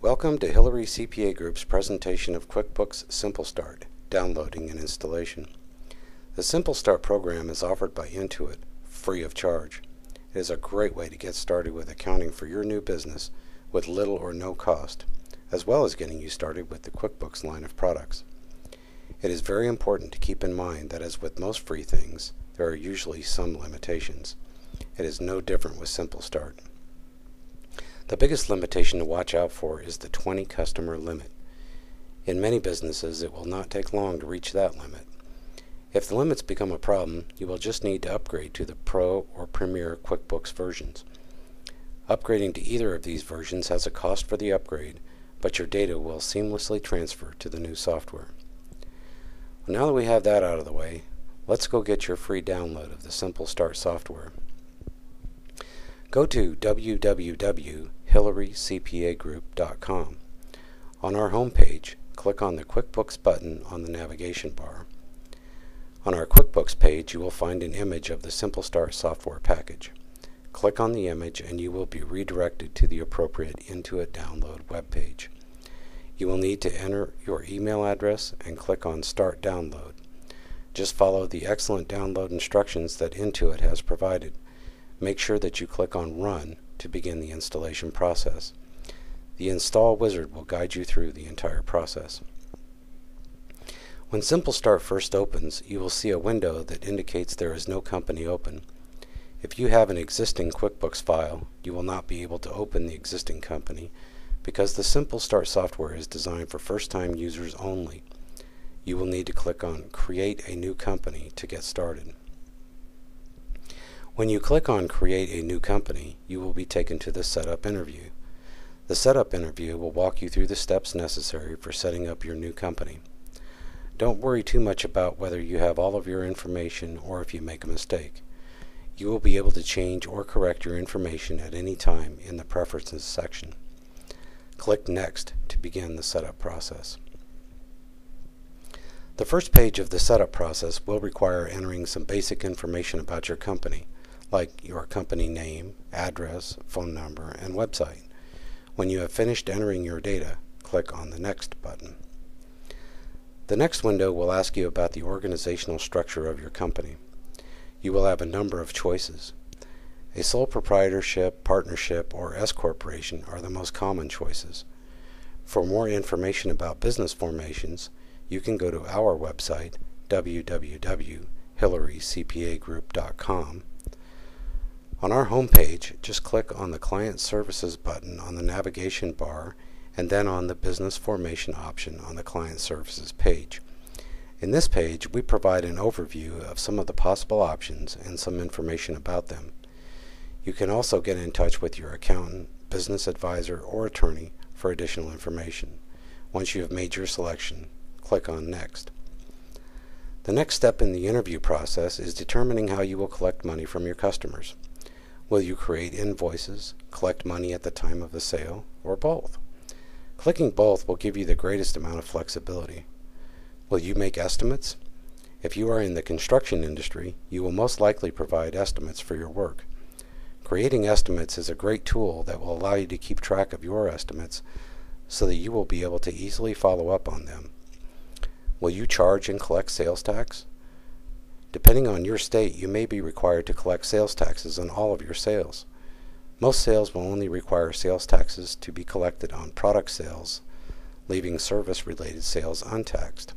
Welcome to Hillary CPA Group's presentation of QuickBooks Simple Start, Downloading and Installation. The Simple Start program is offered by Intuit, free of charge. It is a great way to get started with accounting for your new business with little or no cost, as well as getting you started with the QuickBooks line of products. It is very important to keep in mind that as with most free things, there are usually some limitations. It is no different with Simple Start. The biggest limitation to watch out for is the 20 customer limit. In many businesses, it will not take long to reach that limit. If the limits become a problem, you will just need to upgrade to the Pro or Premier QuickBooks versions. Upgrading to either of these versions has a cost for the upgrade, but your data will seamlessly transfer to the new software. Well, now that we have that out of the way, let's go get your free download of the Simple Start software. Go to www.hillarycpagroup.com. On our home page, click on the QuickBooks button on the navigation bar. On our QuickBooks page, you will find an image of the Simple Start software package. Click on the image and you will be redirected to the appropriate Intuit Download web page. You will need to enter your email address and click on Start Download. Just follow the excellent download instructions that Intuit has provided. Make sure that you click on Run to begin the installation process. The Install wizard will guide you through the entire process. When Simple Start first opens, you will see a window that indicates there is no company open. If you have an existing QuickBooks file, you will not be able to open the existing company because the Simple Start software is designed for first-time users only. You will need to click on Create a New Company to get started. When you click on Create a New Company, you will be taken to the Setup interview. The Setup interview will walk you through the steps necessary for setting up your new company. Don't worry too much about whether you have all of your information or if you make a mistake. You will be able to change or correct your information at any time in the Preferences section. Click Next to begin the setup process. The first page of the setup process will require entering some basic information about your company, like your company name, address, phone number, and website. When you have finished entering your data, click on the Next button. The next window will ask you about the organizational structure of your company. You will have a number of choices. A sole proprietorship, partnership, or S corporation are the most common choices. For more information about business formations, you can go to our website, www.hillarycpagroup.com. On our home page, just click on the Client Services button on the navigation bar and then on the Business Formation option on the Client Services page. In this page, we provide an overview of some of the possible options and some information about them. You can also get in touch with your accountant, business advisor, or attorney for additional information. Once you have made your selection, click on Next. The next step in the interview process is determining how you will collect money from your customers. Will you create invoices, collect money at the time of the sale, or both? Clicking both will give you the greatest amount of flexibility. Will you make estimates? If you are in the construction industry, you will most likely provide estimates for your work. Creating estimates is a great tool that will allow you to keep track of your estimates so that you will be able to easily follow up on them. Will you charge and collect sales tax? Depending on your state, you may be required to collect sales taxes on all of your sales. Most sales will only require sales taxes to be collected on product sales, leaving service-related sales untaxed.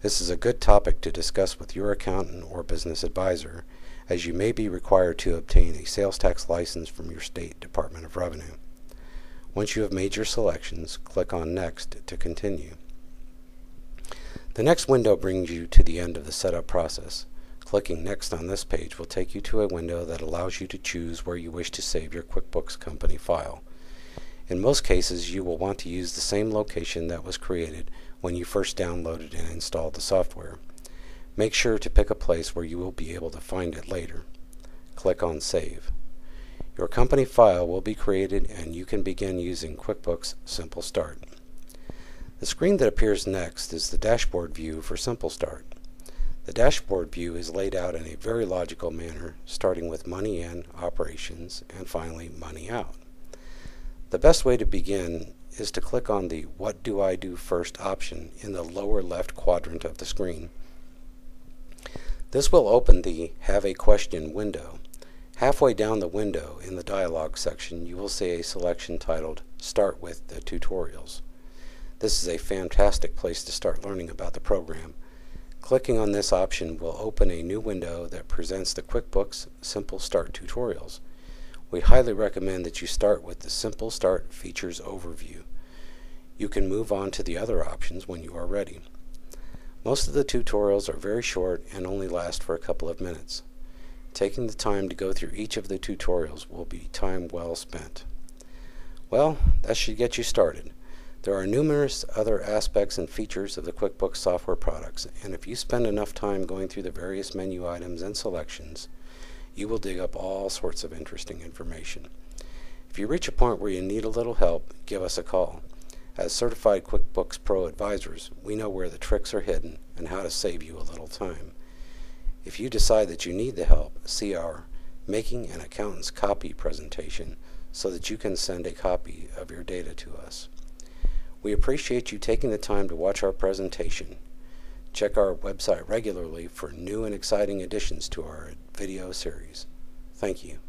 This is a good topic to discuss with your accountant or business advisor, as you may be required to obtain a sales tax license from your state Department of Revenue. Once you have made your selections, click on Next to continue. The next window brings you to the end of the setup process. Clicking Next on this page will take you to a window that allows you to choose where you wish to save your QuickBooks company file. In most cases, you will want to use the same location that was created when you first downloaded and installed the software. Make sure to pick a place where you will be able to find it later. Click on Save. Your company file will be created and you can begin using QuickBooks Simple Start. The screen that appears next is the dashboard view for Simple Start. The dashboard view is laid out in a very logical manner, starting with money in, operations, and finally money out. The best way to begin is to click on the What Do I Do First option in the lower left quadrant of the screen. This will open the Have a Question window. Halfway down the window in the dialog section, you will see a selection titled Start with the Tutorials. This is a fantastic place to start learning about the program. Clicking on this option will open a new window that presents the QuickBooks Simple Start tutorials. We highly recommend that you start with the Simple Start Features Overview. You can move on to the other options when you are ready. Most of the tutorials are very short and only last for a couple of minutes. Taking the time to go through each of the tutorials will be time well spent. Well, that should get you started. There are numerous other aspects and features of the QuickBooks software products, and if you spend enough time going through the various menu items and selections, you will dig up all sorts of interesting information. If you reach a point where you need a little help, give us a call. As certified QuickBooks Pro advisors, we know where the tricks are hidden and how to save you a little time. If you decide that you need the help, see our Making an Accountant's Copy presentation so that you can send a copy of your data to us. We appreciate you taking the time to watch our presentation. Check our website regularly for new and exciting additions to our video series. Thank you.